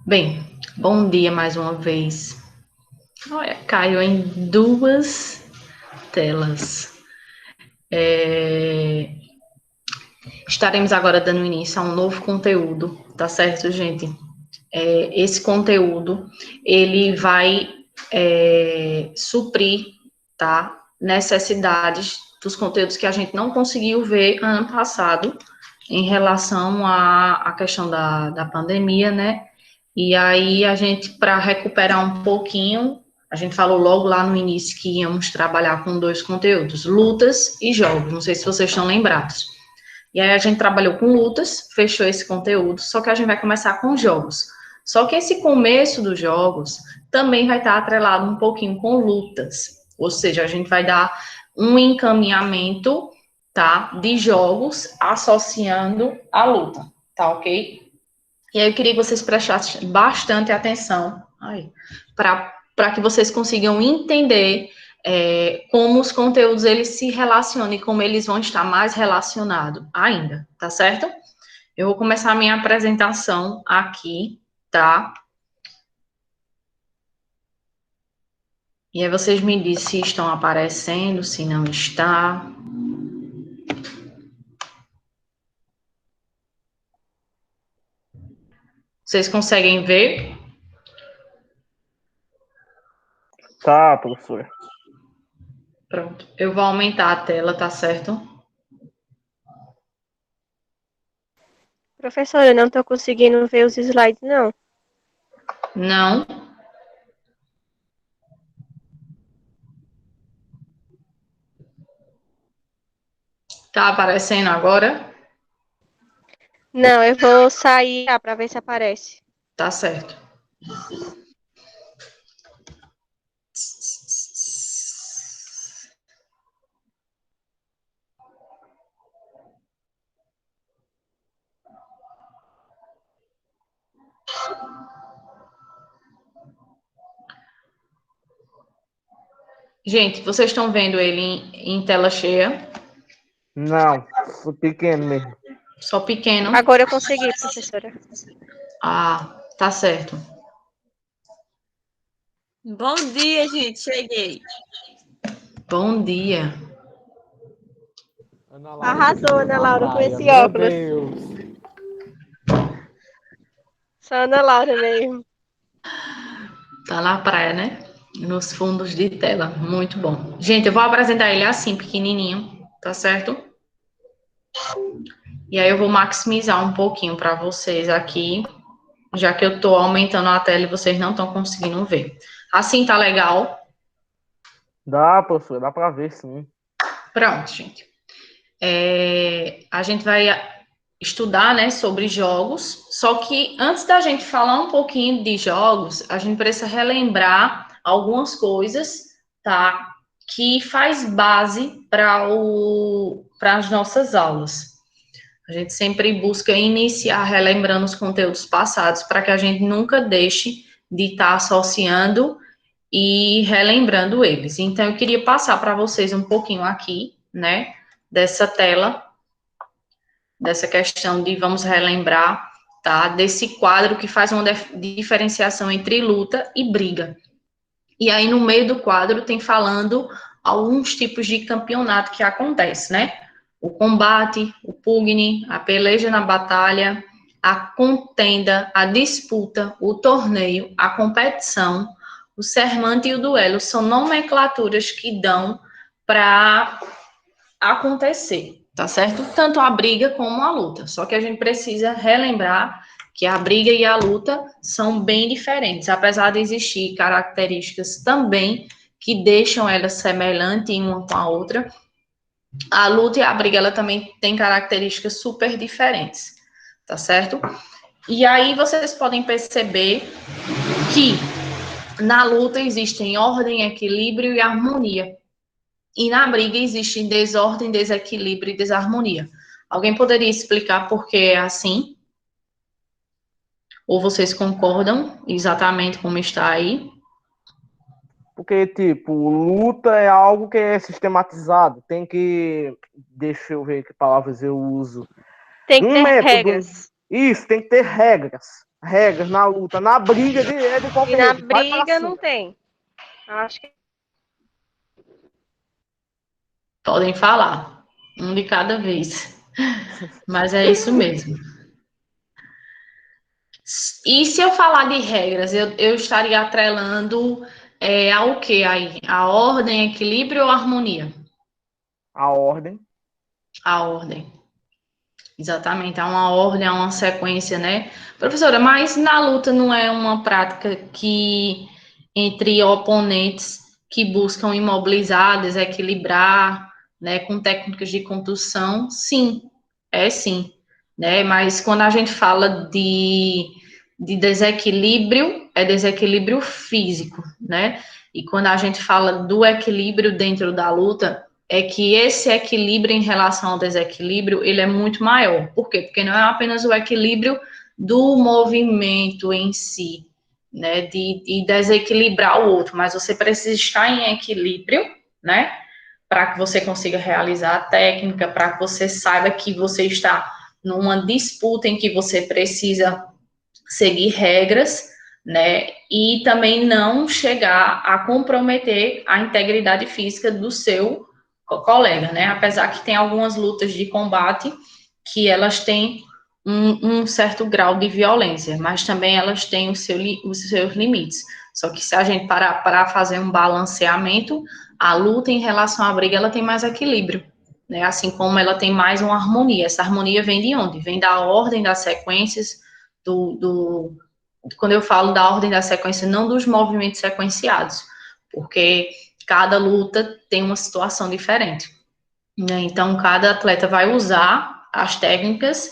Bem, bom dia mais uma vez. Olha, caiu em duas telas. Estaremos agora dando início a um novo conteúdo, tá certo, gente? Esse conteúdo, ele vai suprir, tá? Necessidades dos conteúdos que a gente não conseguiu ver ano passado, em relação à questão da pandemia, né? E aí a gente, para recuperar um pouquinho, a gente falou logo lá no início que íamos trabalhar com dois conteúdos, lutas e jogos. Não sei se vocês estão lembrados. E aí a gente trabalhou com lutas, fechou esse conteúdo, só que a gente vai começar com jogos. Só que esse começo dos jogos também vai estar atrelado um pouquinho com lutas. Ou seja, a gente vai dar um encaminhamento, tá, de jogos associando a luta, tá ok? E aí eu queria que vocês prestassem bastante atenção para que vocês consigam entender como os conteúdos eles se relacionam e como eles vão estar mais relacionados ainda, tá certo? Eu vou começar a minha apresentação aqui, tá? E aí vocês me dizem se estão aparecendo, se não está. Vocês conseguem ver? Tá, professor. Pronto. Eu vou aumentar a tela, tá certo? Professora, eu não estou conseguindo ver os slides, não. Não. Tá aparecendo agora? Não, eu vou sair para ver se aparece. Tá certo. Gente, vocês estão vendo ele em tela cheia? Não, sou pequeno mesmo. Só pequeno? Agora eu consegui, professora. Ah, tá certo. Bom dia, gente. Cheguei. Bom dia. Ana Arrasou, Ana Laura, com esse Meu óculos. Deus. Só Ana Laura mesmo. Tá na praia, né? Nos fundos de tela. Muito bom. Gente, eu vou apresentar ele assim, pequenininho, tá certo? E aí eu vou maximizar um pouquinho para vocês aqui, já que eu tô aumentando a tela e vocês não estão conseguindo ver. Assim tá legal? Dá, professor, dá pra ver, sim. Pronto, gente. A gente vai estudar, né, sobre jogos, só que antes da gente falar um pouquinho de jogos, a gente precisa relembrar algumas coisas, tá, que faz base para as nossas aulas. A gente sempre busca iniciar relembrando os conteúdos passados para que a gente nunca deixe de estar associando e relembrando eles. Então, eu queria passar para vocês um pouquinho aqui, né, dessa tela, dessa questão de vamos relembrar, tá? Desse quadro que faz uma diferenciação entre luta e briga. E aí, no meio do quadro, tem falando alguns tipos de campeonato que acontece, né? O combate, o pugni, a peleja na batalha, a contenda, a disputa, o torneio, a competição, o sermante e o duelo. São nomenclaturas que dão para acontecer, tá certo? Tanto a briga como a luta. Só que a gente precisa relembrar que a briga e a luta são bem diferentes, apesar de existir características também que deixam elas semelhantes uma com a outra. A luta e a briga ela também tem características super diferentes, tá certo? E aí vocês podem perceber que na luta existem ordem, equilíbrio e harmonia. E na briga existe desordem, desequilíbrio e desarmonia. Alguém poderia explicar por que é assim? Ou vocês concordam exatamente como está aí? Porque, tipo, luta é algo que é sistematizado. Tem que... Deixa eu ver que palavras eu uso. Tem que Um ter método. regras. Isso, tem que ter regras. regras na luta, na briga é de E qualquer na jeito. Vai pra briga cima. não tem. Acho que Podem falar, um de cada vez. Mas é isso mesmo. E se eu falar de regras, eu estaria atrelando ao que aí? A ordem, equilíbrio ou harmonia? A ordem. A ordem. Exatamente, há uma ordem, há uma sequência, né? Professora, mas na luta não é uma prática que entre oponentes que buscam imobilizar, desequilibrar, né, com técnicas de condução? Sim, é sim, né? Mas quando a gente fala de desequilíbrio, é desequilíbrio físico, né? E quando a gente fala do equilíbrio dentro da luta, é que esse equilíbrio em relação ao desequilíbrio, ele é muito maior. Por quê? Porque não é apenas o equilíbrio do movimento em si, né, de desequilibrar o outro, mas você precisa estar em equilíbrio, né, para que você consiga realizar a técnica, para que você saiba que você está numa disputa em que você precisa seguir regras, né, e também não chegar a comprometer a integridade física do seu colega, né, apesar que tem algumas lutas de combate que elas têm um certo grau de violência, mas também elas têm os seus limites. Só que se a gente parar para fazer um balanceamento, a luta em relação à briga, ela tem mais equilíbrio, né, assim como ela tem mais uma harmonia. Essa harmonia vem de onde? Vem da ordem das sequências, quando eu falo da ordem da sequência, não dos movimentos sequenciados, porque cada luta tem uma situação diferente, né? Então, cada atleta vai usar as técnicas,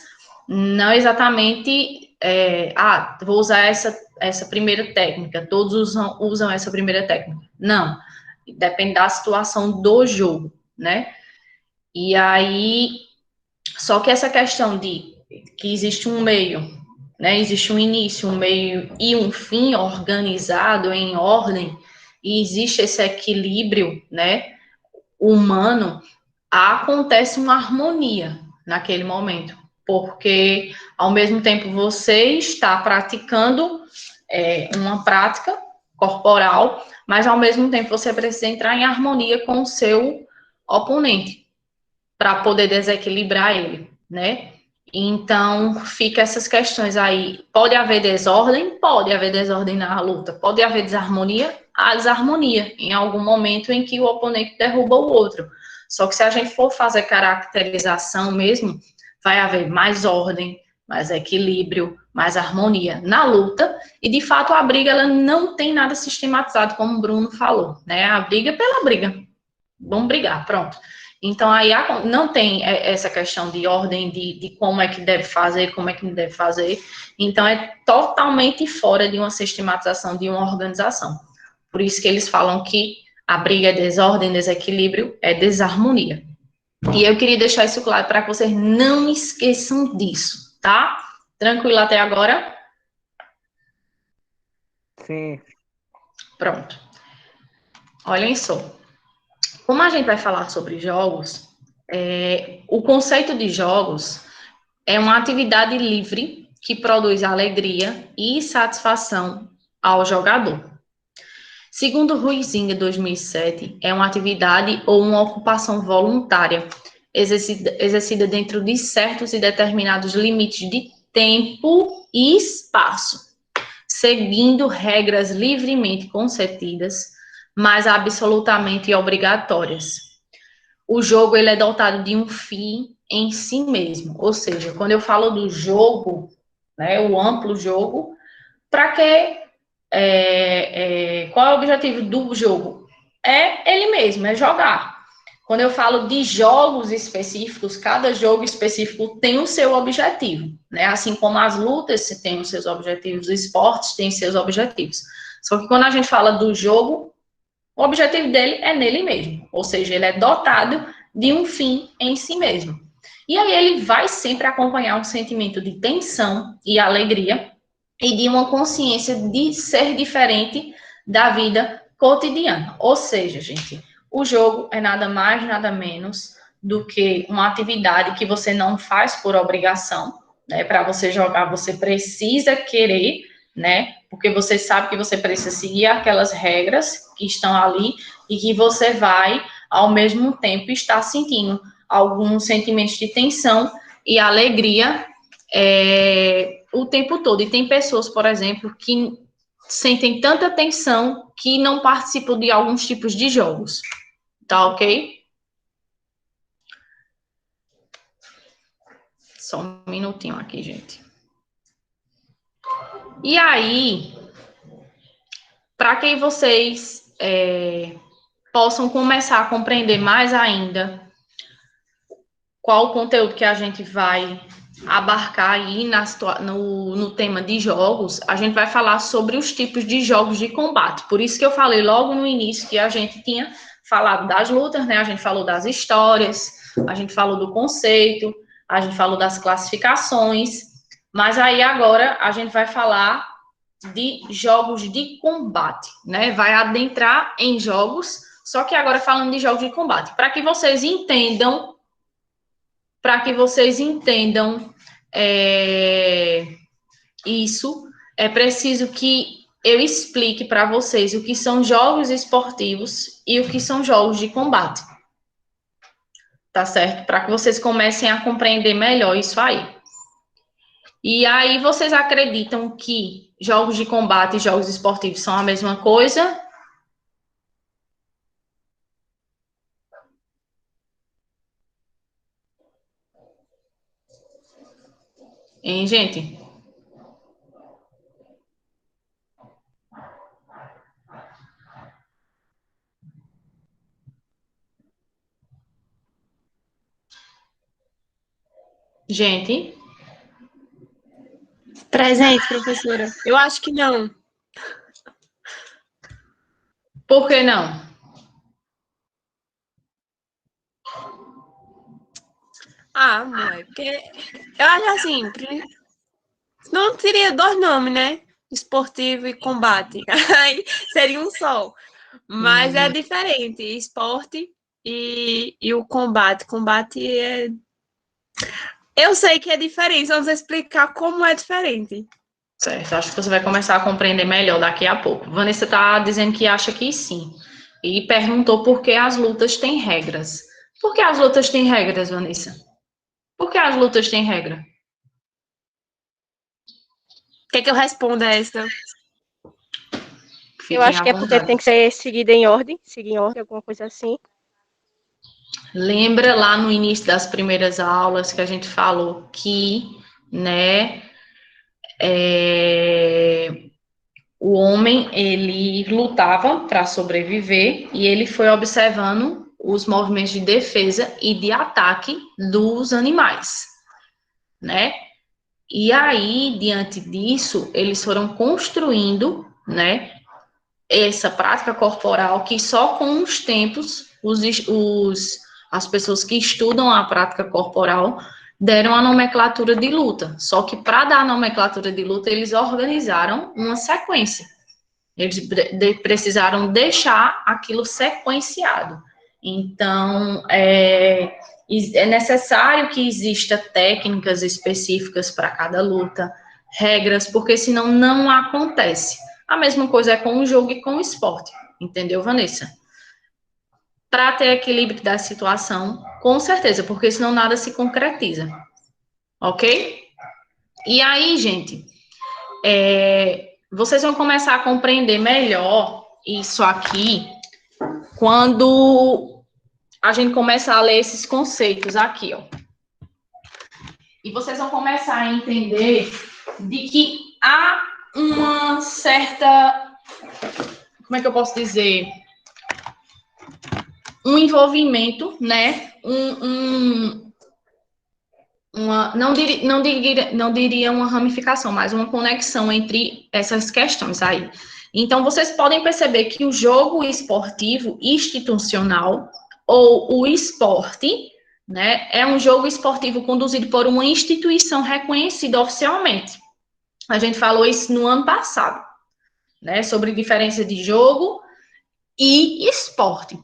não exatamente, vou usar essa primeira técnica, todos usam essa primeira técnica. Não, depende da situação do jogo, né? E aí, só que essa questão de que existe um meio, né? Existe um início, um meio e um fim organizado em ordem, e existe esse equilíbrio, né, humano, acontece uma harmonia naquele momento, porque ao mesmo tempo você está praticando uma prática corporal, mas ao mesmo tempo você precisa entrar em harmonia com o seu oponente para poder desequilibrar ele, né? Então, fica essas questões aí. Pode haver desordem? Pode haver desordem na luta. Pode haver desarmonia? Há desarmonia em algum momento em que o oponente derruba o outro. Só que se a gente for fazer caracterização mesmo, vai haver mais ordem, mais equilíbrio, mais harmonia na luta. E, de fato, a briga ela não tem nada sistematizado, como o Bruno falou, né? A briga é pela briga. Vamos brigar, pronto. Então, aí não tem essa questão de ordem de como é que deve fazer, como é que não deve fazer. Então, é totalmente fora de uma sistematização, de uma organização. Por isso que eles falam que a briga é desordem, desequilíbrio, é desarmonia. E eu queria deixar isso claro para que vocês não esqueçam disso, tá? Tranquilo até agora? Sim. Pronto. Olhem só. Como a gente vai falar sobre jogos, o conceito de jogos é uma atividade livre que produz alegria e satisfação ao jogador. Segundo Huizinga, 2007, é uma atividade ou uma ocupação voluntária exercida dentro de certos e determinados limites de tempo e espaço, seguindo regras livremente concedidas, mas absolutamente obrigatórias. O jogo ele é dotado de um fim em si mesmo, ou seja, quando eu falo do jogo, né, o amplo jogo, para que qual é o objetivo do jogo? É ele mesmo, é jogar. Quando eu falo de jogos específicos, cada jogo específico tem o seu objetivo, né? Assim como as lutas têm os seus objetivos, os esportes têm seus objetivos. Só que quando a gente fala do jogo, o objetivo dele é nele mesmo, ou seja, ele é dotado de um fim em si mesmo. E aí ele vai sempre acompanhar um sentimento de tensão e alegria e de uma consciência de ser diferente da vida cotidiana. Ou seja, gente, o jogo é nada mais, nada menos do que uma atividade que você não faz por obrigação, né? Para você jogar, você precisa querer, né? Porque você sabe que você precisa seguir aquelas regras que estão ali e que você vai, ao mesmo tempo, estar sentindo alguns sentimentos de tensão e alegria o tempo todo. E tem pessoas, por exemplo, que sentem tanta tensão que não participam de alguns tipos de jogos. Tá ok? Só um minutinho aqui, gente. E aí, para que vocês possam começar a compreender mais ainda qual o conteúdo que a gente vai abarcar aí no tema de jogos, a gente vai falar sobre os tipos de jogos de combate. Por isso que eu falei logo no início que a gente tinha falado das lutas, né? A gente falou das histórias, a gente falou do conceito, a gente falou das classificações, mas aí agora a gente vai falar de jogos de combate, né? Vai adentrar em jogos, só que agora falando de jogos de combate, para que vocês entendam isso, é preciso que eu explique para vocês o que são jogos esportivos e o que são jogos de combate. Tá certo? Para que vocês comecem a compreender melhor isso aí. E aí, vocês acreditam que jogos de combate e jogos esportivos são a mesma coisa? Hein, gente? Gente? Presente, professora. Eu acho que não. Por que não? Ah, mãe, porque eu acho assim, não teria dois nomes, né? Esportivo e combate. Aí seria um só. Mas é diferente, esporte e o combate. Combate é. Eu sei que é diferente, vamos explicar como é diferente. Certo, acho que você vai começar a compreender melhor daqui a pouco. Vanessa está dizendo que acha que sim. E perguntou por que as lutas têm regras. Por que as lutas têm regras, Vanessa? Por que as lutas têm regra? O que é que eu respondo a essa? Eu acho que é porque tem que ser seguido em ordem, seguir em ordem, alguma coisa assim. Lembra lá no início das primeiras aulas que a gente falou que, né, o homem, ele lutava para sobreviver e ele foi observando os movimentos de defesa e de ataque dos animais, né? E aí, diante disso, eles foram construindo, né, essa prática corporal que só com os tempos as pessoas que estudam a prática corporal deram a nomenclatura de luta. Só que para dar a nomenclatura de luta, eles organizaram uma sequência. Eles precisaram deixar aquilo sequenciado. Então, é necessário que exista técnicas específicas para cada luta, regras, porque senão não acontece. A mesma coisa é com o jogo e com o esporte, entendeu, Vanessa? Para ter equilíbrio da situação, com certeza, porque senão nada se concretiza, ok? E aí, gente, vocês vão começar a compreender melhor isso aqui quando a gente começar a ler esses conceitos aqui, ó. E vocês vão começar a entender de que há uma certa, como é que eu posso dizer, um envolvimento, né? Não diria uma ramificação, mas uma conexão entre essas questões aí. Então, vocês podem perceber que o jogo esportivo institucional, ou o esporte, né, é um jogo esportivo conduzido por uma instituição reconhecida oficialmente. A gente falou isso no ano passado, né, sobre diferença de jogo e esporte.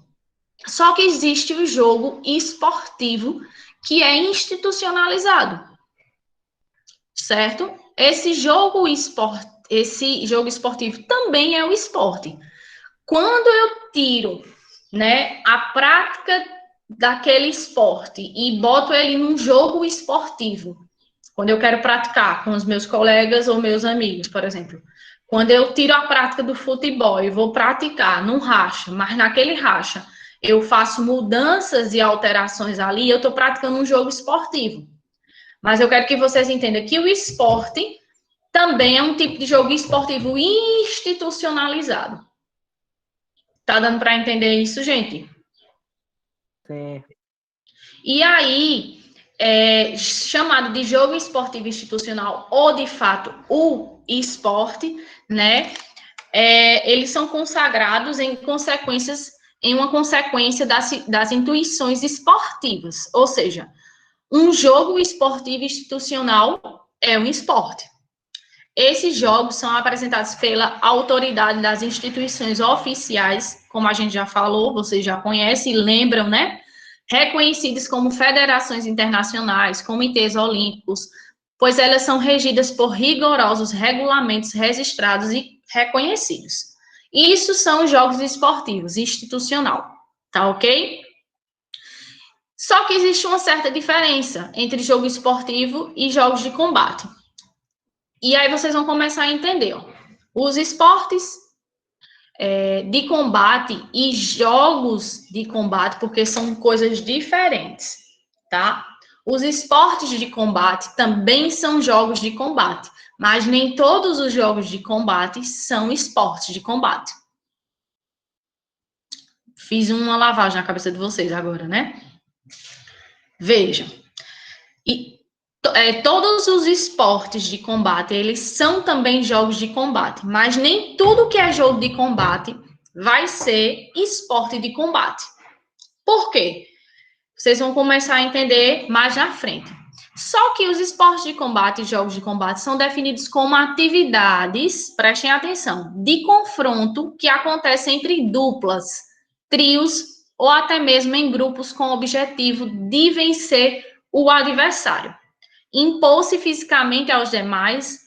Só que existe o jogo esportivo que é institucionalizado. certo? Esse jogo esportivo também é o esporte. Quando eu tiro, né, a prática daquele esporte e boto ele num jogo esportivo, quando eu quero praticar com os meus colegas ou meus amigos, por exemplo, quando eu tiro a prática do futebol e vou praticar num racha, mas naquele racha eu faço mudanças e alterações ali, eu estou praticando um jogo esportivo. Mas eu quero que vocês entendam que o esporte também é um tipo de jogo esportivo institucionalizado. Tá dando para entender isso, gente? Sim. E aí, chamado de jogo esportivo institucional, ou de fato o esporte, né? Eles são consagrados em uma consequência das intuições esportivas. Ou seja, um jogo esportivo institucional é um esporte. Esses jogos são apresentados pela autoridade das instituições oficiais, como a gente já falou, vocês já conhecem e lembram, né? Reconhecidas como federações internacionais, comitês olímpicos, pois elas são regidas por rigorosos regulamentos registrados e reconhecidos. Isso são os jogos esportivos, institucional, tá ok? Só que existe uma certa diferença entre jogo esportivo e jogos de combate. E aí vocês vão começar a entender, ó. Os esportes de combate e jogos de combate, porque são coisas diferentes, tá? Os esportes de combate também são jogos de combate, mas nem todos os jogos de combate são esportes de combate. Fiz uma lavagem na cabeça de vocês agora, né? Vejam. Todos os esportes de combate, eles são também jogos de combate, mas nem tudo que é jogo de combate vai ser esporte de combate. Por quê? Vocês vão começar a entender mais na frente. Só que os esportes de combate e jogos de combate são definidos como atividades, prestem atenção, de confronto que acontecem entre duplas, trios ou até mesmo em grupos com o objetivo de vencer o adversário. Impor-se fisicamente aos demais,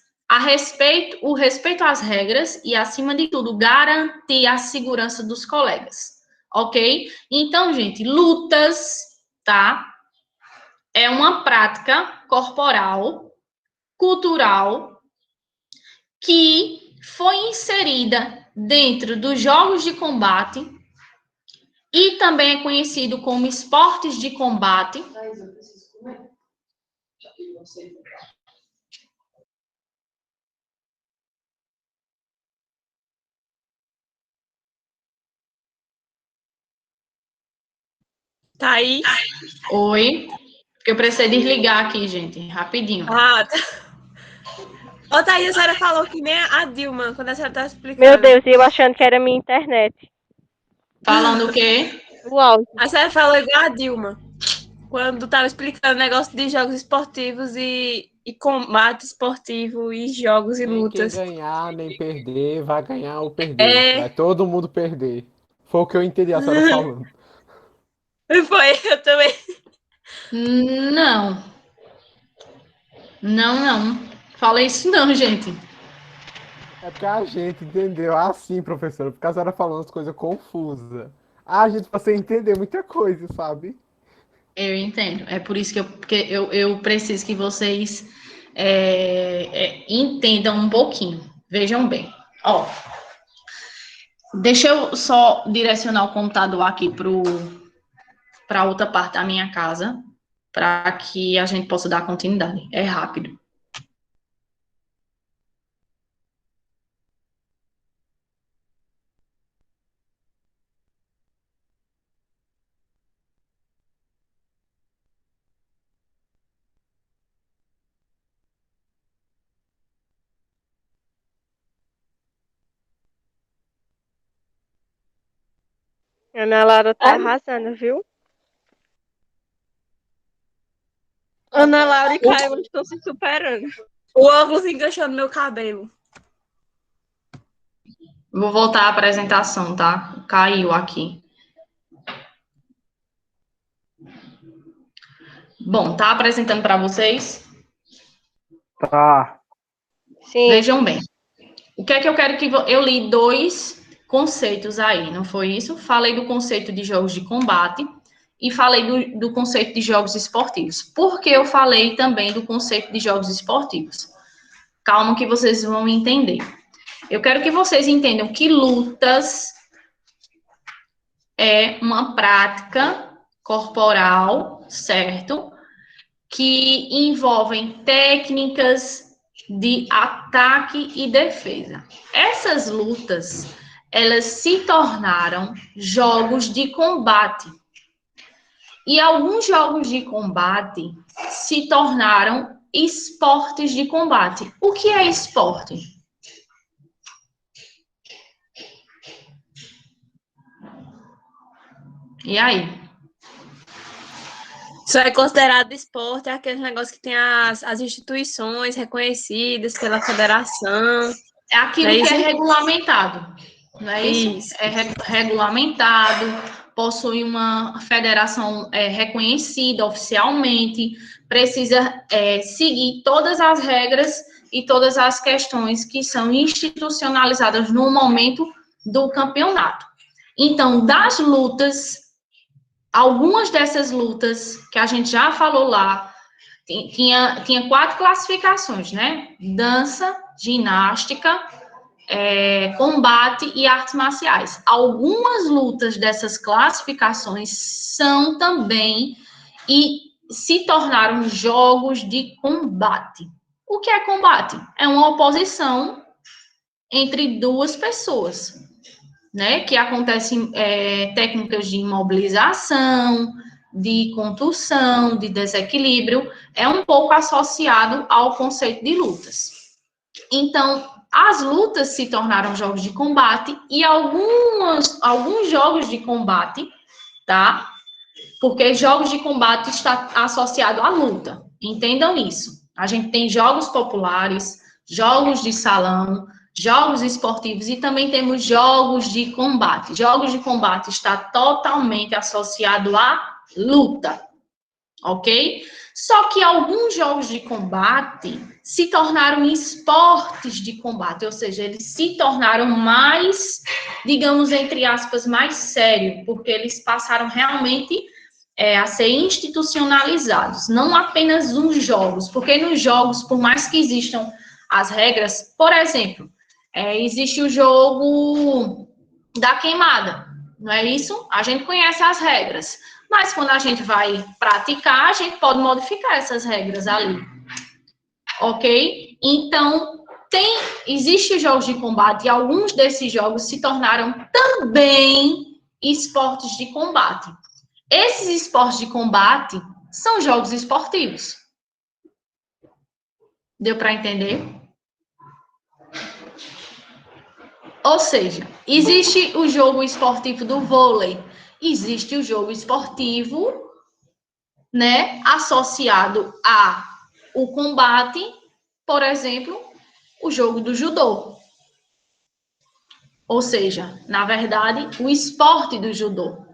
o respeito às regras e, acima de tudo, garantir a segurança dos colegas, ok? Então, gente, lutas, tá? É uma prática corporal, cultural, que foi inserida dentro dos jogos de combate e também é conhecido como esportes de combate. Tá aí? Oi, porque eu precisei desligar aqui, gente, rapidinho. Ah, tá. Ô, Thaís, a senhora falou que nem a Dilma, quando a senhora tá explicando. Meu Deus, e eu achando que era minha internet. Falando o quê? O áudio. A senhora falou igual a Dilma, quando tava explicando o negócio de jogos esportivos e combate esportivo e jogos e Nem quem lutas. ganhar, nem perder, vai ganhar ou perder. Vai todo mundo perder. Foi o que eu entendi a senhora falando. Foi, eu também. Não. Não. Falei isso não, gente. É porque a gente entendeu assim, professora, porque a senhora falando as coisas confusas. A gente pra você entender muita coisa, sabe? Eu entendo. É por isso que eu preciso que vocês entendam um pouquinho. Vejam bem. Ó, deixa eu só direcionar o computador aqui para outra parte da minha casa, para que a gente possa dar continuidade. É rápido. Ana Laura tá arrasando, viu? Ana Laura e Caio estão se superando. O óculos enganchou no meu cabelo. Vou voltar à apresentação, tá? Caiu aqui. Bom, tá apresentando para vocês? Tá. Sim. Vejam bem. O que é que eu quero que... Eu li 2 conceitos aí, não foi isso? Falei do conceito de jogos de combate e falei do conceito de jogos esportivos. Por que eu falei também do conceito de jogos esportivos? Calma que vocês vão entender. Eu quero que vocês entendam que lutas é uma prática corporal, certo? Que envolvem técnicas de ataque e defesa. Essas lutas, elas se tornaram jogos de combate. E alguns jogos de combate se tornaram esportes de combate. O que é esporte? E aí? Isso é considerado esporte, é aquele negócio que tem as instituições reconhecidas pela federação. É aquilo Não é que é isso? regulamentado, não é isso? Isso. É regulamentado, possui uma federação reconhecida oficialmente, precisa seguir todas as regras e todas as questões que são institucionalizadas no momento do campeonato. Então, das lutas, algumas dessas lutas que a gente já falou lá, tinha 4 classificações, né? Dança, ginástica, combate e artes marciais. Algumas lutas dessas classificações são também e se tornaram jogos de combate. O que é combate? É uma oposição entre 2 pessoas, né? Que acontecem técnicas de imobilização, de contusão, de desequilíbrio, é um pouco associado ao conceito de lutas. Então, as lutas se tornaram jogos de combate e alguns jogos de combate, tá? Porque jogos de combate está associado à luta. Entendam isso. A gente tem jogos populares, jogos de salão, jogos esportivos e também temos jogos de combate. Jogos de combate está totalmente associado à luta, ok? Só que alguns jogos de combate se tornaram esportes de combate, ou seja, eles se tornaram mais, digamos, entre aspas, mais sérios, porque eles passaram realmente a ser institucionalizados, não apenas nos jogos, porque nos jogos, por mais que existam as regras, por exemplo, existe o jogo da queimada, não é isso? A gente conhece as regras, mas quando a gente vai praticar, a gente pode modificar essas regras ali, ok? Então, existem jogos de combate e alguns desses jogos se tornaram também esportes de combate. Esses esportes de combate são jogos esportivos. Deu para entender? Ou seja, existe o jogo esportivo do vôlei, existe o jogo esportivo, né, associado ao combate, por exemplo, o jogo do judô. Ou seja, na verdade, o esporte do judô.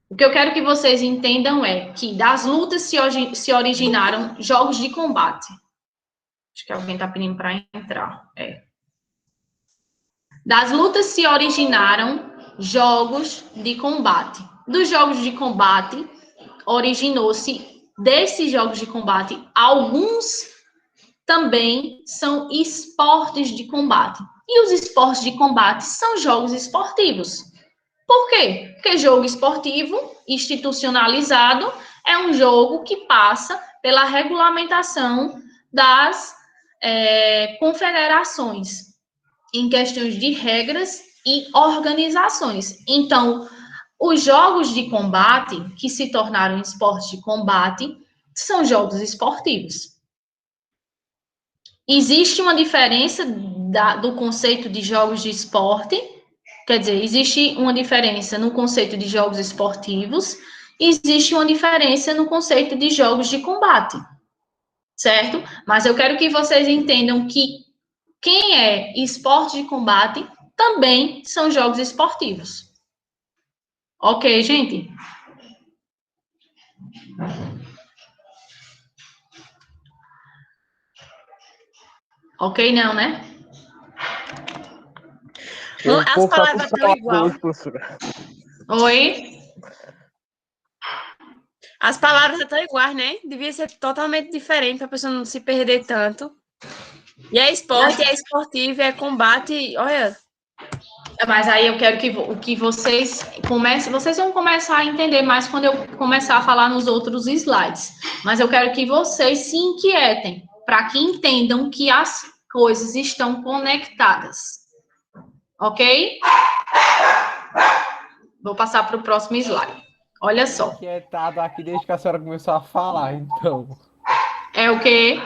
O que eu quero que vocês entendam é que das lutas se originaram jogos de combate. Acho que alguém está pedindo para entrar. Das lutas se originaram jogos de combate. Dos jogos de combate, originou-se, desses jogos de combate, alguns também são esportes de combate. E os esportes de combate são jogos esportivos. Por quê? Porque jogo esportivo, institucionalizado, é um jogo que passa pela regulamentação das confederações em questões de regras e organizações. Então, os jogos de combate, que se tornaram esportes de combate, são jogos esportivos. Existe uma diferença do conceito de jogos de esporte. Quer dizer, existe uma diferença no conceito de jogos esportivos, existe uma diferença no conceito de jogos de combate, certo? Mas eu quero que vocês entendam que quem é esporte de combate também são jogos esportivos. Ok, gente? Ok, não, né? As palavras estão igual. hoje, professora. Oi? As palavras estão iguais, né? Devia ser totalmente diferente para a pessoa não se perder tanto. E é esporte, é esportivo, é combate. Olha, Mas aí eu quero que vocês comecem, vocês vão começar a entender mais quando eu começar a falar nos outros slides. Mas eu quero que vocês se inquietem, para que entendam que as coisas estão conectadas. Ok? Vou passar para o próximo slide. Olha só. Inquietado aqui desde que a senhora começou a falar, então. É o quê?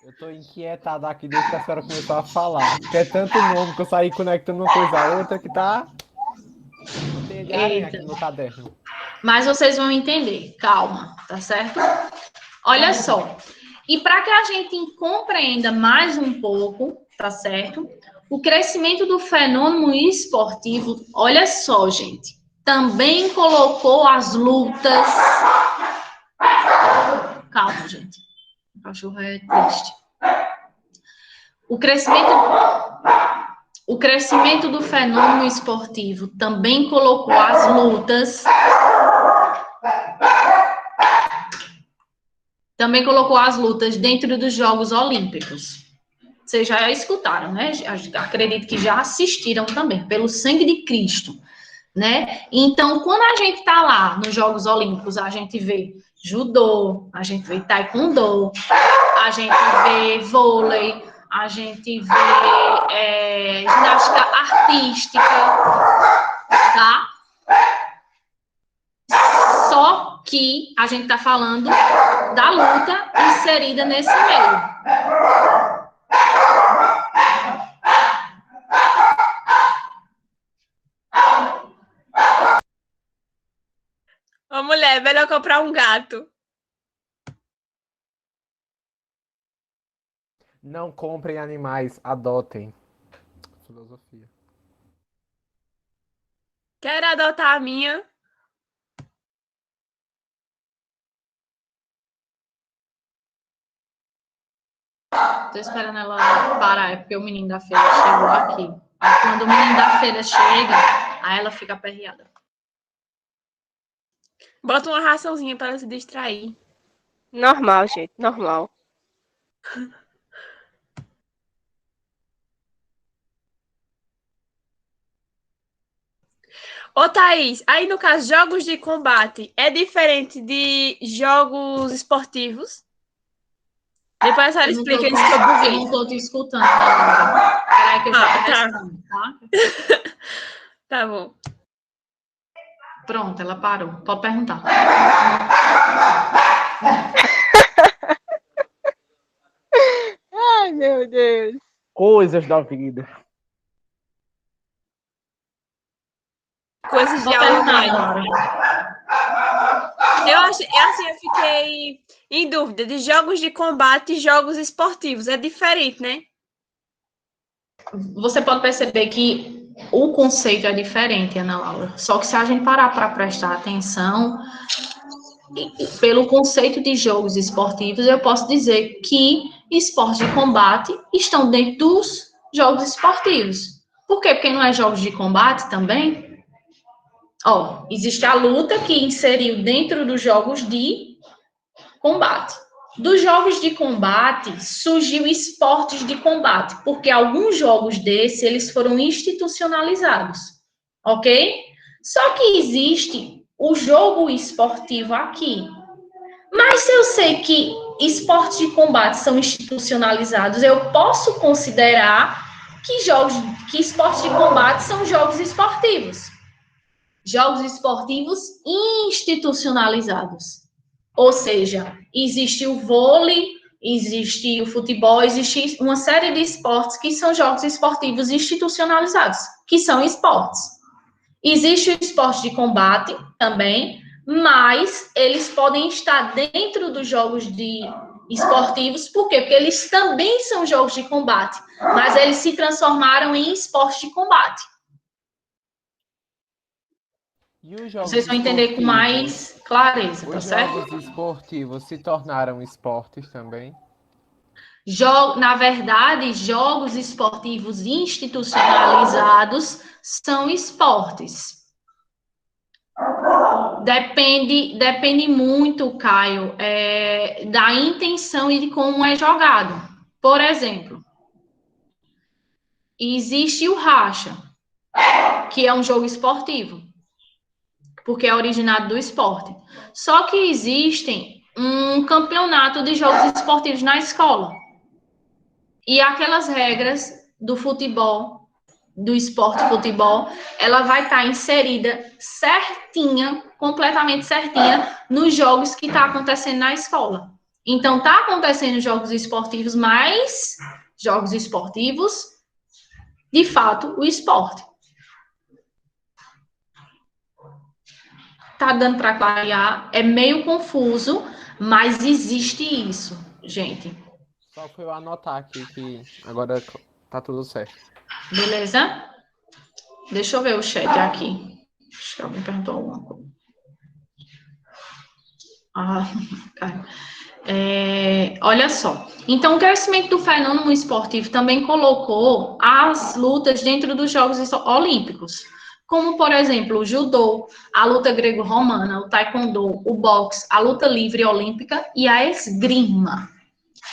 Eu tô inquietado aqui desde que a senhora começou a falar. Porque é tanto nome que eu saí conectando uma coisa a outra que tá. Não tem de aranha aqui no meu caderno. Mas vocês vão entender. Calma, tá certo? Olha só. E para que a gente compreenda mais um pouco, tá certo? O crescimento do fenômeno esportivo, olha só, gente, também colocou as lutas. Calma, gente. O cachorro é triste. O crescimento do fenômeno esportivo também colocou as lutas. Também colocou as lutas dentro dos Jogos Olímpicos. Vocês já escutaram, né? Acredito que já assistiram também, pelo sangue de Cristo, né? Então, quando a gente está lá nos Jogos Olímpicos, a gente vê judô, a gente vê taekwondo, a gente vê vôlei, a gente vê ginástica artística, tá? Só que a gente está falando da luta inserida nesse meio. ô mulher, melhor comprar um gato. Não comprem animais, adotem. Filosofia. Quero adotar a minha. Tô esperando ela parar, é porque o menino da feira chegou aqui. Aí quando o menino da feira chega, aí ela fica aperreada. Bota uma raçãozinha para ela se distrair. Normal, gente, normal. Ô, Thaís, aí no caso, jogos de combate é diferente de jogos esportivos? Depois a senhora explica isso que eu Eu buguei. não tô te escutando, Laura. Peraí que eu já tô tá. respondo, tá? Tá bom. Pronto, ela parou. Pode perguntar. Ai, meu Deus. Coisas da vida. Coisas de Pode aula perguntar, online. Laura. Eu fiquei em dúvida de jogos de combate e jogos esportivos. É diferente, né? Você pode perceber que o conceito é diferente, Ana Laura. Só que se a gente parar para prestar atenção, pelo conceito de jogos esportivos, eu posso dizer que esportes de combate estão dentro dos jogos esportivos. Por quê? Porque não é jogos de combate também? Ó, existe a luta que inseriu dentro dos jogos de combate. Dos jogos de combate, surgiu esportes de combate, porque alguns jogos desses, eles foram institucionalizados, ok? Só que existe o jogo esportivo aqui. Mas se eu sei que esportes de combate são institucionalizados, eu posso considerar que esportes de combate são jogos esportivos. Jogos esportivos institucionalizados. Ou seja, existe o vôlei, existe o futebol, existe uma série de esportes que são jogos esportivos institucionalizados, que são esportes. Existe o esporte de combate também, mas eles podem estar dentro dos jogos esportivos, por quê? Porque eles também são jogos de combate, mas eles se transformaram em esportes de combate. E os jogos Vocês vão entender com mais clareza, tá Os certo? jogos esportivos se tornaram esportes também? Na verdade, jogos esportivos institucionalizados são esportes. Depende muito, Caio, da intenção e de como é jogado. Por exemplo, existe o racha, que é um jogo esportivo, porque é originado do esporte. Só que existem um campeonato de jogos esportivos na escola. E aquelas regras do futebol, do esporte futebol, ela vai estar inserida certinha, completamente certinha, nos jogos que está acontecendo na escola. Então, está acontecendo jogos esportivos, mas jogos esportivos, de fato, o esporte. Tá dando para clarear? É meio confuso, mas existe isso, gente. Só foi eu anotar aqui que agora tá tudo certo. Beleza? Deixa eu ver o chat aqui. Acho que alguém perguntou alguma coisa. Cara. Olha só. Então, o crescimento do fenômeno esportivo também colocou as lutas dentro dos Jogos Olímpicos. Como, por exemplo, o judô, a luta grego-romana, o taekwondo, o boxe, a luta livre olímpica e a esgrima.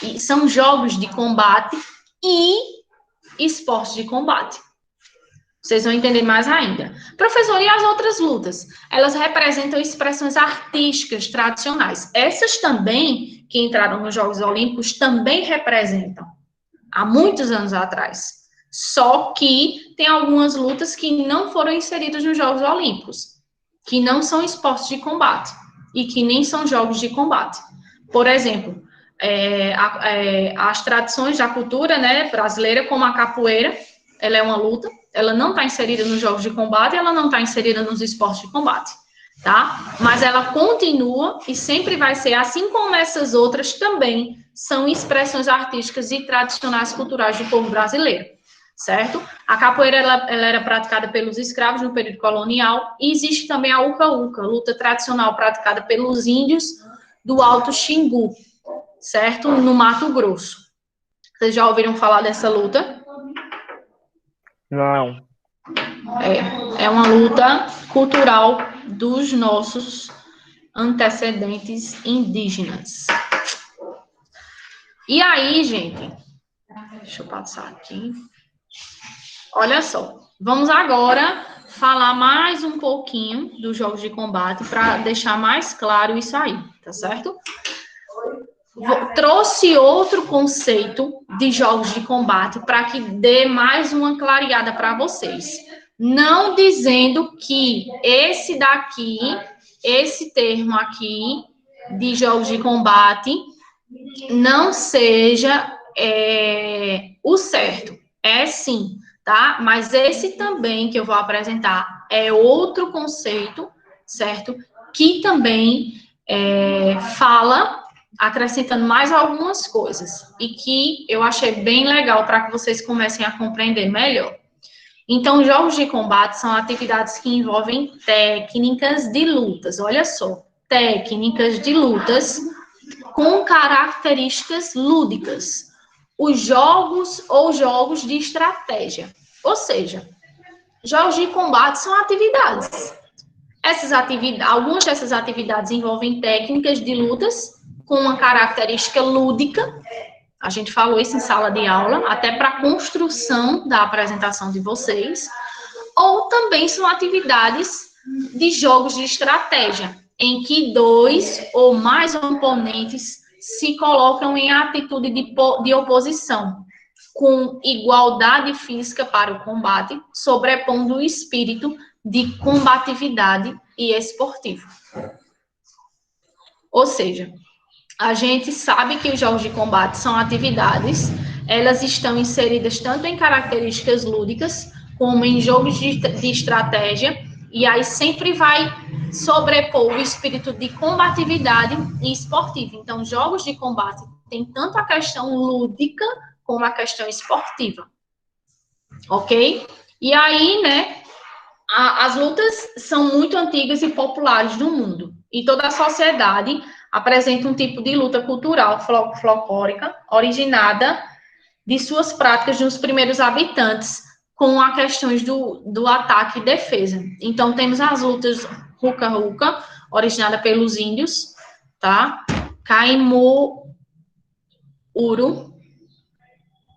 E são jogos de combate e esportes de combate. Vocês vão entender mais ainda. Professor, e as outras lutas? Elas representam expressões artísticas tradicionais. Essas também, que entraram nos Jogos Olímpicos, também representam. Há muitos anos atrás. Só que tem algumas lutas que não foram inseridas nos Jogos Olímpicos, que não são esportes de combate e que nem são jogos de combate. Por exemplo, as tradições da cultura, né, brasileira, como a capoeira, ela é uma luta, ela não está inserida nos jogos de combate, ela não está inserida nos esportes de combate, tá? Mas ela continua e sempre vai ser, assim como essas outras também, são expressões artísticas e tradicionais culturais do povo brasileiro, certo? A capoeira, ela era praticada pelos escravos no período colonial, e existe também a uca-uca, luta tradicional praticada pelos índios do Alto Xingu, certo? No Mato Grosso. Vocês já ouviram falar dessa luta? Não. É uma luta cultural dos nossos antecedentes indígenas. E aí, gente, deixa eu passar aqui. Olha só, vamos agora falar mais um pouquinho dos jogos de combate para deixar mais claro isso aí, tá certo? Trouxe outro conceito de jogos de combate para que dê mais uma clareada para vocês. Não dizendo que esse termo aqui de jogos de combate não seja o certo. É sim, tá? Mas esse também que eu vou apresentar é outro conceito, certo? Que também fala, acrescentando mais algumas coisas, e que eu achei bem legal para que vocês comecem a compreender melhor. Então, jogos de combate são atividades que envolvem técnicas de lutas, olha só, técnicas de lutas com características lúdicas, os jogos ou jogos de estratégia, ou seja, jogos de combate são atividades. Algumas dessas atividades envolvem técnicas de lutas com uma característica lúdica. A gente falou isso em sala de aula, até para a construção da apresentação de vocês. Ou também são atividades de jogos de estratégia, em que 2 ou mais oponentes se colocam em atitude de oposição, com igualdade física para o combate, sobrepondo o espírito de combatividade e esportivo. Ou seja, a gente sabe que os jogos de combate são atividades, elas estão inseridas tanto em características lúdicas, como em jogos de estratégia, e aí sempre vai sobrepor o espírito de combatividade e esportivo. Então, jogos de combate tem tanto a questão lúdica como a questão esportiva. Ok? E aí, né, as lutas são muito antigas e populares no mundo. E toda a sociedade apresenta um tipo de luta cultural folclórica originada de suas práticas nos primeiros habitantes, com as questões do ataque e defesa. Então, temos as lutas Ruca-Ruca, originada pelos índios, tá? Caimuru,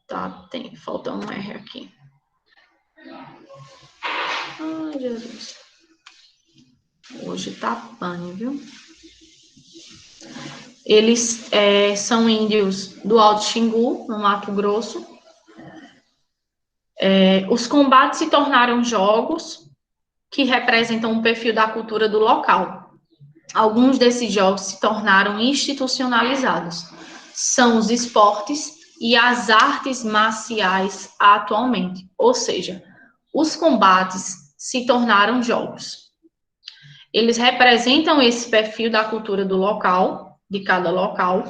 tá? Falta um R aqui. Ai, Jesus. Hoje tá pane, viu? Eles são índios do Alto Xingu, no Mato Grosso. Os combates se tornaram jogos que representam um perfil da cultura do local. Alguns desses jogos se tornaram institucionalizados. São os esportes e as artes marciais atualmente. Ou seja, os combates se tornaram jogos. Eles representam esse perfil da cultura do local, de cada local,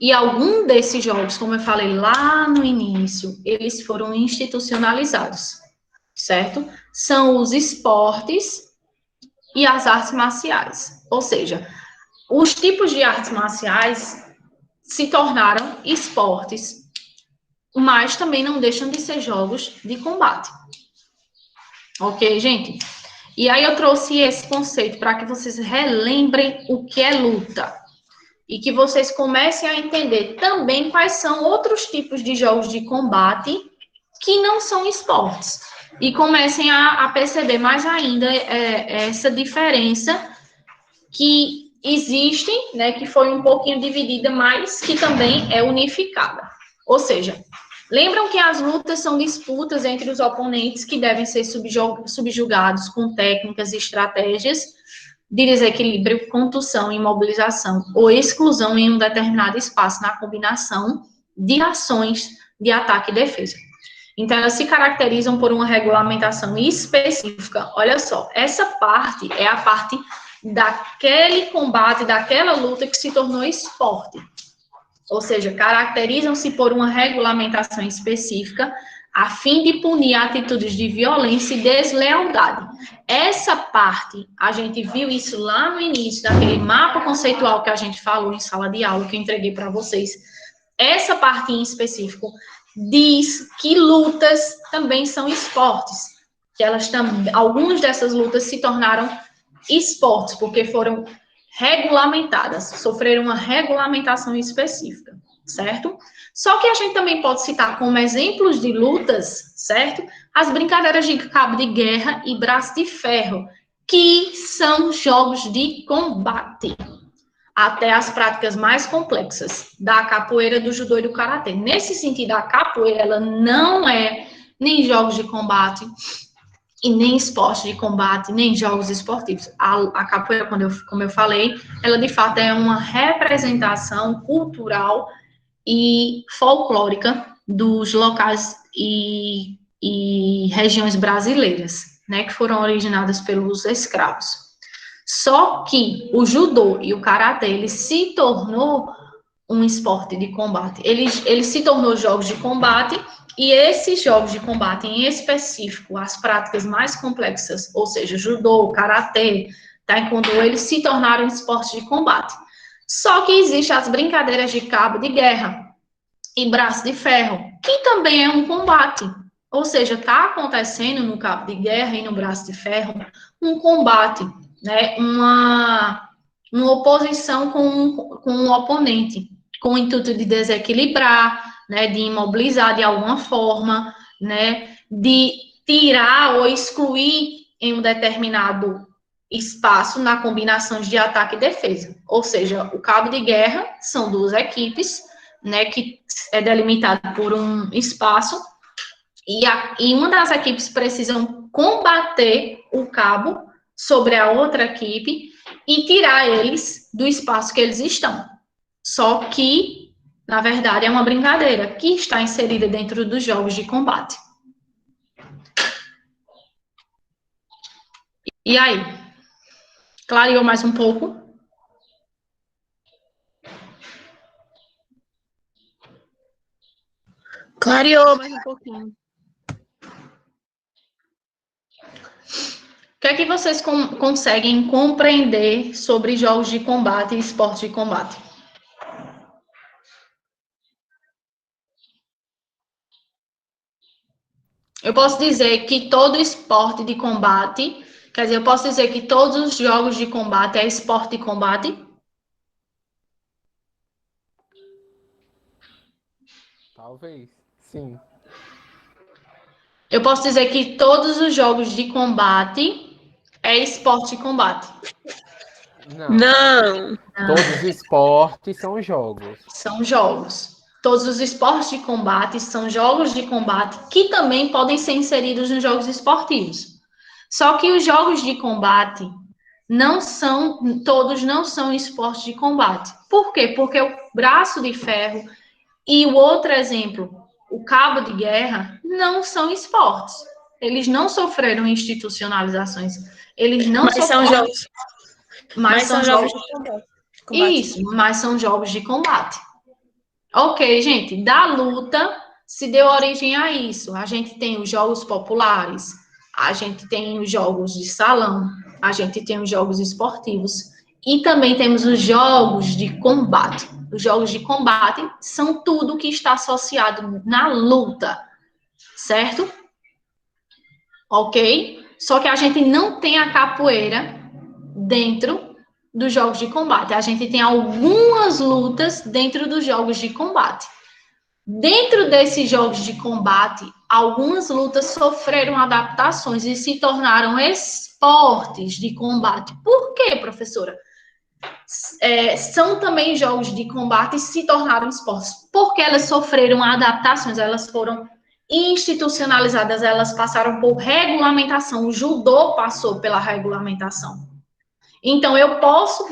e algum desses jogos, como eu falei lá no início, eles foram institucionalizados, certo? São os esportes e as artes marciais. Ou seja, os tipos de artes marciais se tornaram esportes, mas também não deixam de ser jogos de combate. Ok, gente? E aí eu trouxe esse conceito para que vocês relembrem o que é luta. E que vocês comecem a entender também quais são outros tipos de jogos de combate que não são esportes. E comecem a perceber mais ainda essa diferença que existe, né, que foi um pouquinho dividida, mas que também é unificada. Ou seja, lembram que as lutas são disputas entre os oponentes que devem ser subjugados com técnicas e estratégias de desequilíbrio, contusão, imobilização ou exclusão em um determinado espaço na combinação de ações de ataque e defesa. Então, elas se caracterizam por uma regulamentação específica. Olha só, essa parte é a parte daquele combate, daquela luta que se tornou esporte. Ou seja, caracterizam-se por uma regulamentação específica a fim de punir atitudes de violência e deslealdade. Essa parte, a gente viu isso lá no início, daquele mapa conceitual que a gente falou em sala de aula, que eu entreguei para vocês. Essa parte em específico diz que lutas também são esportes, que algumas dessas lutas se tornaram esportes, porque foram regulamentadas, sofreram uma regulamentação específica, certo? Só que a gente também pode citar como exemplos de lutas, certo? As brincadeiras de cabo de guerra e braço de ferro, que são jogos de combate, até as práticas mais complexas da capoeira, do judô e do karatê. Nesse sentido, a capoeira, ela não é nem jogos de combate, e nem esporte de combate, nem jogos esportivos. A capoeira, como eu falei, ela de fato é uma representação cultural e folclórica dos locais e regiões brasileiras, né, que foram originadas pelos escravos. Só que o judô e o karatê, ele se tornou um esporte de combate. Ele se tornou jogos de combate, e esses jogos de combate, em específico, as práticas mais complexas, ou seja, judô, karatê, taekwondo, eles se tornaram esportes de combate. Só que existem as brincadeiras de cabo de guerra e braço de ferro, que também é um combate. Ou seja, está acontecendo no cabo de guerra e no braço de ferro um combate, né? Uma oposição com um oponente, com o intuito de desequilibrar, né, de imobilizar de alguma forma, né, de tirar ou excluir em um determinado espaço na combinação de ataque e defesa. Ou seja, o cabo de guerra são duas equipes, né, que é delimitado por um espaço, e uma das equipes precisam combater o cabo sobre a outra equipe e tirar eles do espaço que eles estão. Só que, na verdade, é uma brincadeira que está inserida dentro dos jogos de combate. E aí? Clareou mais um pouco? Clareou mais um pouquinho. O que é que vocês conseguem compreender sobre jogos de combate e esporte de combate? Eu posso dizer que todo esporte de combate, quer dizer, eu posso dizer que todos os jogos de combate é esporte de combate? Talvez. Sim. Eu posso dizer que todos os jogos de combate é esporte de combate. Não. Não. Todos os esportes são jogos. São jogos. Todos os esportes de combate são jogos de combate que também podem ser inseridos nos jogos esportivos. Só que os jogos de combate todos não são esportes de combate. Por quê? Porque o braço de ferro e o outro exemplo, o cabo de guerra, não são esportes. Eles não sofreram institucionalizações. Eles não Mas são sofreram. jogos. Mas são jogos de combate. Isso, mas são jogos de combate. Ok, gente, da luta se deu origem a isso. A gente tem os jogos populares, a gente tem os jogos de salão, a gente tem os jogos esportivos e também temos os jogos de combate. Os jogos de combate são tudo que está associado na luta, certo? Ok? Só que a gente não tem a capoeira dentro dos jogos de combate. A gente tem algumas lutas dentro dos jogos de combate. Dentro desses jogos de combate, algumas lutas sofreram adaptações e se tornaram esportes de combate. Por quê, professora? São também jogos de combate e se tornaram esportes. Porque elas sofreram adaptações, elas foram institucionalizadas, elas passaram por regulamentação. O judô passou pela regulamentação. Então, eu posso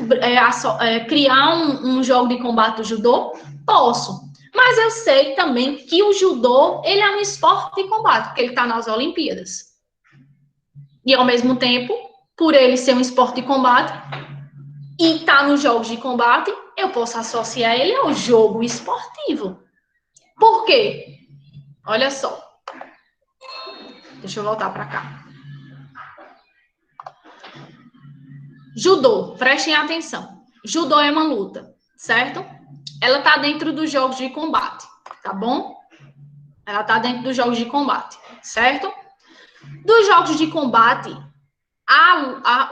criar um jogo de combate do judô? Posso. Mas eu sei também que o judô, ele é um esporte de combate, porque ele está nas Olimpíadas. E, ao mesmo tempo, por ele ser um esporte de combate e estar nos jogos de combate, eu posso associar ele ao jogo esportivo. Por quê? Olha só. Deixa eu voltar para cá. Judô, prestem atenção. Judô é uma luta, certo? Ela tá dentro dos jogos de combate, tá bom? Ela tá dentro dos jogos de combate, certo? Dos jogos de combate,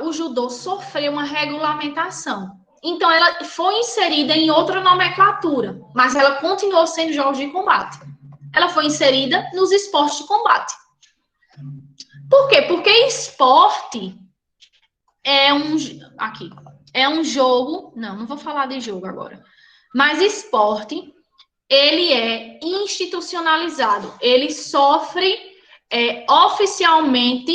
o judô sofreu uma regulamentação. Então, ela foi inserida em outra nomenclatura, mas ela continuou sendo jogos de combate. Ela foi inserida nos esportes de combate. Por quê? Porque esporte é um jogo, não vou falar de jogo agora, mas esporte, ele é institucionalizado, ele sofre oficialmente,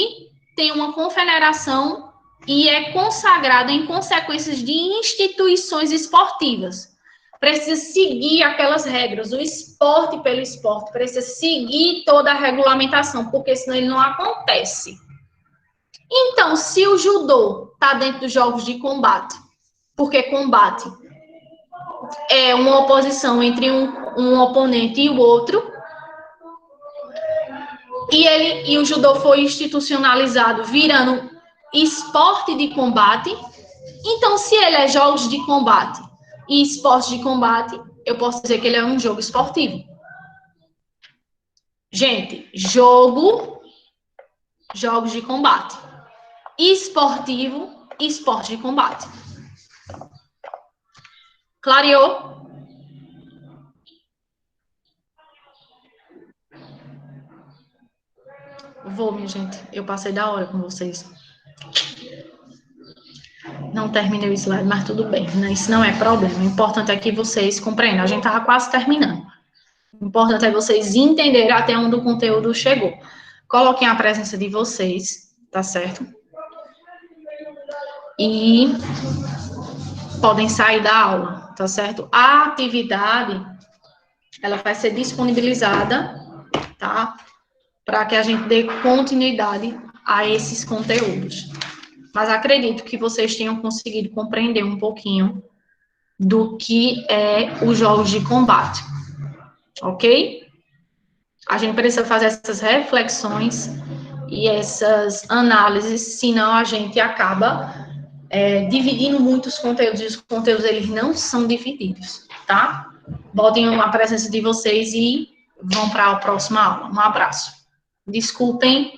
tem uma confederação e é consagrado em consequências de instituições esportivas. Precisa seguir aquelas regras, o esporte pelo esporte, precisa seguir toda a regulamentação, porque senão ele não acontece. Então, se o judô está dentro dos jogos de combate, porque combate é uma oposição entre um oponente e o outro, e o judô foi institucionalizado virando esporte de combate, então, se ele é jogos de combate e esporte de combate, eu posso dizer que ele é um jogo esportivo. Gente, jogos de combate. Esportivo, esporte de combate. Clareou? Vou, minha gente. Eu passei da hora com vocês. Não terminei o slide, mas tudo bem. Isso não é problema. O importante é que vocês compreendam. A gente estava quase terminando. O importante é vocês entenderem até onde o conteúdo chegou. Coloquem a presença de vocês, tá certo? E podem sair da aula, tá certo? A atividade, ela vai ser disponibilizada, tá? Para que a gente dê continuidade a esses conteúdos. Mas acredito que vocês tenham conseguido compreender um pouquinho do que é os jogos de combate, ok? A gente precisa fazer essas reflexões e essas análises, senão a gente acaba dividindo muitos conteúdos, e os conteúdos eles não são divididos, tá? Botem a presença de vocês e vão para a próxima aula. Um abraço. Desculpem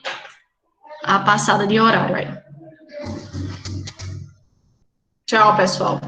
a passada de horário aí. Tchau, pessoal.